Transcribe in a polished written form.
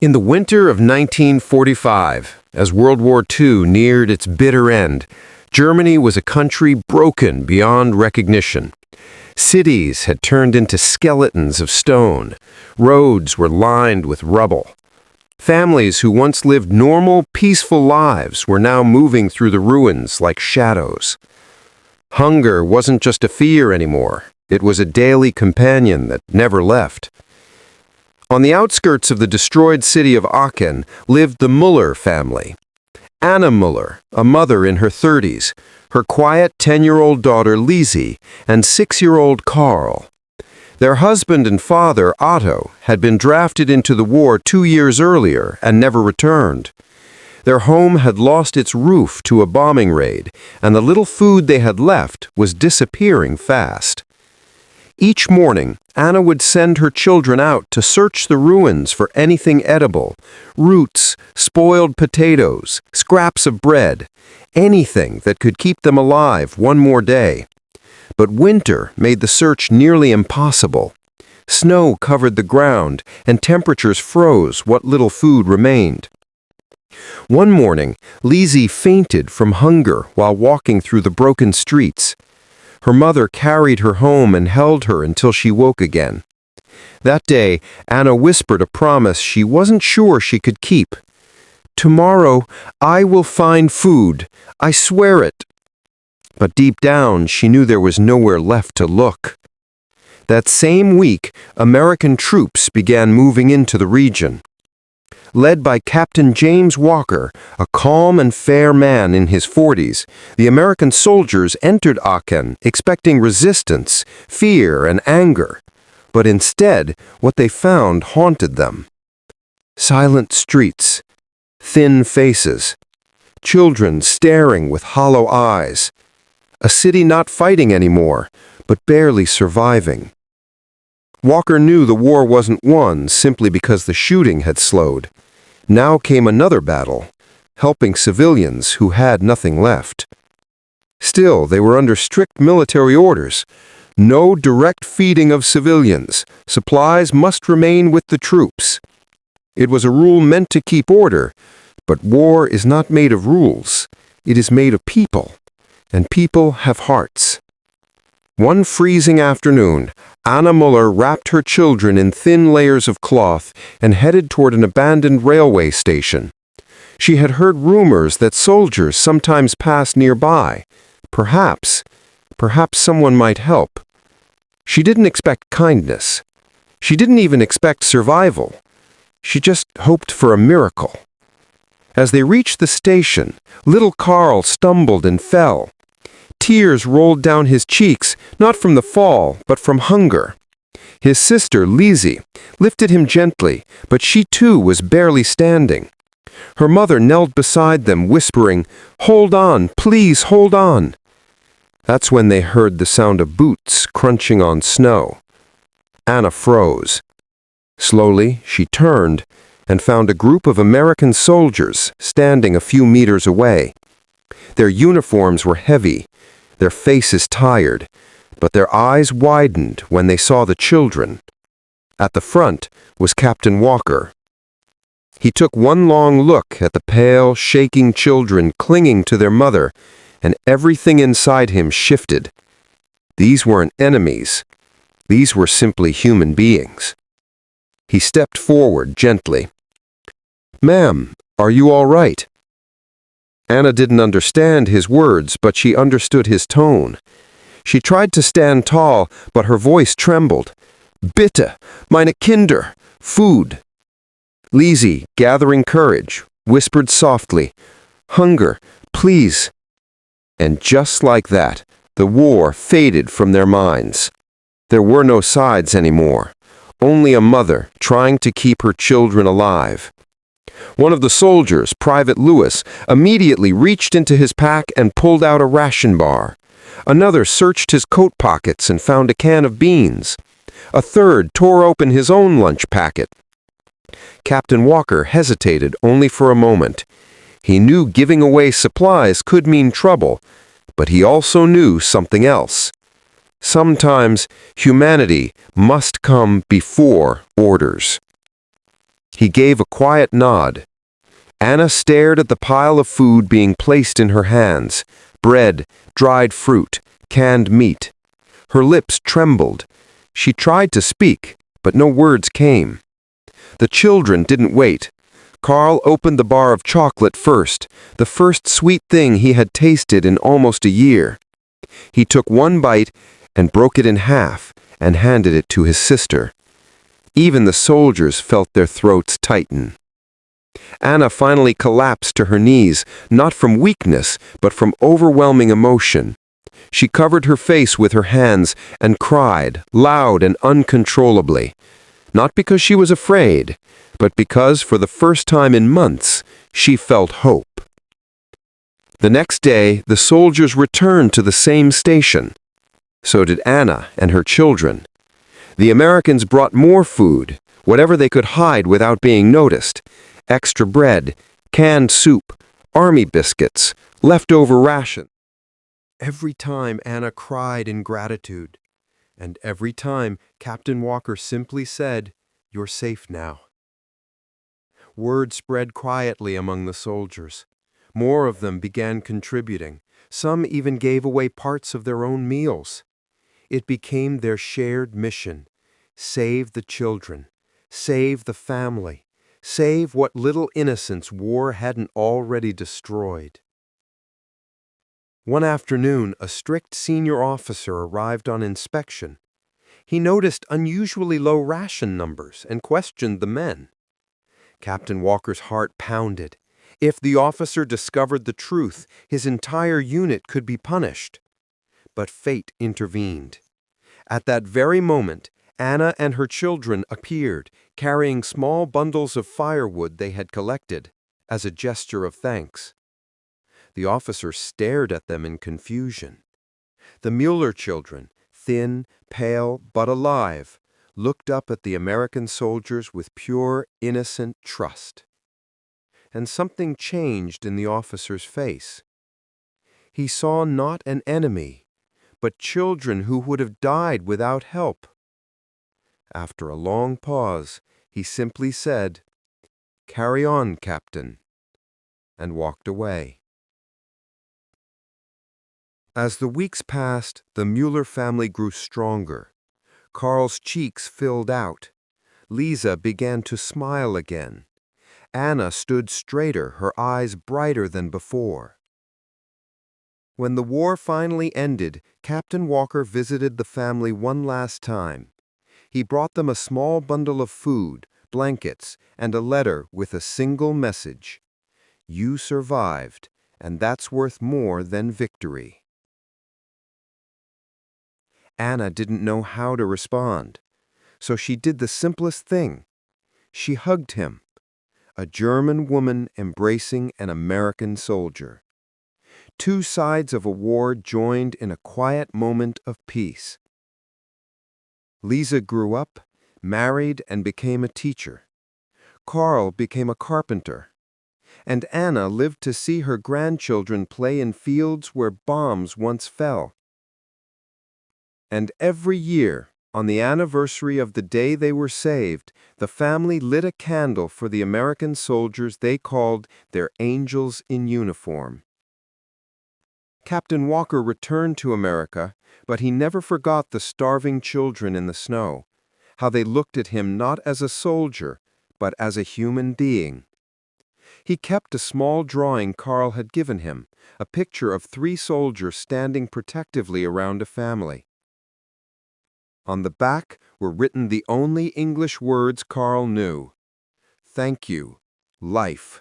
In the winter of 1945, as World War II neared its bitter end, Germany was a country broken beyond recognition. Cities had turned into skeletons of stone. Roads were lined with rubble. Families who once lived normal, peaceful lives were now moving through the ruins like shadows. Hunger wasn't just a fear anymore. It was a daily companion that never left. On the outskirts of the destroyed city of Aachen lived the Müller family. Anna Müller, a mother in her 30s, her quiet 10-year-old daughter Lizzie, and 6-year-old Karl. Their husband and father, Otto, had been drafted into the war 2 years earlier and never returned. Their home had lost its roof to a bombing raid, and the little food they had left was disappearing fast. Each morning, Anna would send her children out to search the ruins for anything edible: roots, spoiled potatoes, scraps of bread, anything that could keep them alive one more day. But winter made the search nearly impossible. Snow covered the ground, and temperatures froze what little food remained. One morning, Lizzie fainted from hunger while walking through the broken streets. Her mother carried her home and held her until she woke again. That day, Anna whispered a promise she wasn't sure she could keep. "Tomorrow, I will find food. I swear it." But deep down, she knew there was nowhere left to look. That same week, American troops began moving into the region. Led by Captain James Walker, a calm and fair man in his 40s, the American soldiers entered Aachen expecting resistance, fear, and anger. But instead, what they found haunted them. Silent streets, thin faces, children staring with hollow eyes, a city not fighting anymore, but barely surviving. Walker knew the war wasn't won simply because the shooting had slowed. Now came another battle, helping civilians who had nothing left. Still, they were under strict military orders. No direct feeding of civilians. Supplies must remain with the troops. It was a rule meant to keep order, but war is not made of rules. It is made of people, and people have hearts. One freezing afternoon, Anna Müller wrapped her children in thin layers of cloth and headed toward an abandoned railway station. She had heard rumors that soldiers sometimes passed nearby. Perhaps someone might help. She didn't expect kindness. She didn't even expect survival. She just hoped for a miracle. As they reached the station, little Karl stumbled and fell. Tears rolled down his cheeks, not from the fall, but from hunger. His sister, Lizzie, lifted him gently, but she too was barely standing. Her mother knelt beside them, whispering, "Hold on, please hold on." That's when they heard the sound of boots crunching on snow. Anna froze. Slowly, she turned and found a group of American soldiers standing a few meters away. Their uniforms were heavy, their faces tired, but their eyes widened when they saw the children. At the front was Captain Walker. He took one long look at the pale, shaking children clinging to their mother, and everything inside him shifted. These weren't enemies. These were simply human beings. He stepped forward gently. "Ma'am, are you all right?" Anna didn't understand his words, but she understood his tone. She tried to stand tall, but her voice trembled. "Bitte, meine Kinder, food." Lizzie, gathering courage, whispered softly, "Hunger, please." And just like that, the war faded from their minds. There were no sides anymore, only a mother trying to keep her children alive. One of the soldiers, Private Lewis, immediately reached into his pack and pulled out a ration bar. Another searched his coat pockets and found a can of beans. A third tore open his own lunch packet. Captain Walker hesitated only for a moment. He knew giving away supplies could mean trouble, but he also knew something else. Sometimes humanity must come before orders. He gave a quiet nod. Anna stared at the pile of food being placed in her hands: bread, dried fruit, canned meat. Her lips trembled. She tried to speak, but no words came. The children didn't wait. Carl opened the bar of chocolate first, the first sweet thing he had tasted in almost a year. He took one bite and broke it in half and handed it to his sister. Even the soldiers felt their throats tighten. Anna finally collapsed to her knees, not from weakness, but from overwhelming emotion. She covered her face with her hands and cried, loud and uncontrollably. Not because she was afraid, but because for the first time in months, she felt hope. The next day, the soldiers returned to the same station. So did Anna and her children. The Americans brought more food, whatever they could hide without being noticed: extra bread, canned soup, army biscuits, leftover rations. Every time Anna cried in gratitude, and every time Captain Walker simply said, "You're safe now." Word spread quietly among the soldiers. More of them began contributing. Some even gave away parts of their own meals. It became their shared mission: save the children, save the family, save what little innocence war hadn't already destroyed. One afternoon, a strict senior officer arrived on inspection. He noticed unusually low ration numbers and questioned the men. Captain Walker's heart pounded. If the officer discovered the truth, his entire unit could be punished. But fate intervened. At that very moment, Anna and her children appeared, carrying small bundles of firewood they had collected, as a gesture of thanks. The officer stared at them in confusion. The Mueller children, thin, pale, but alive, looked up at the American soldiers with pure, innocent trust. And something changed in the officer's face. He saw not an enemy, but children who would have died without help. After a long pause, he simply said, "Carry on, Captain," and walked away. As the weeks passed, the Mueller family grew stronger. Carl's cheeks filled out. Lisa began to smile again. Anna stood straighter, her eyes brighter than before. When the war finally ended, Captain Walker visited the family one last time. He brought them a small bundle of food, blankets, and a letter with a single message: "You survived, and that's worth more than victory." Anna didn't know how to respond, so she did the simplest thing. She hugged him, a German woman embracing an American soldier. Two sides of a war joined in a quiet moment of peace. Lisa grew up, married, and became a teacher. Carl became a carpenter. And Anna lived to see her grandchildren play in fields where bombs once fell. And every year, on the anniversary of the day they were saved, the family lit a candle for the American soldiers they called their angels in uniform. Captain Walker returned to America, but he never forgot the starving children in the snow, how they looked at him not as a soldier, but as a human being. He kept a small drawing Carl had given him, a picture of 3 soldiers standing protectively around a family. On the back were written the only English words Carl knew: "Thank you, life."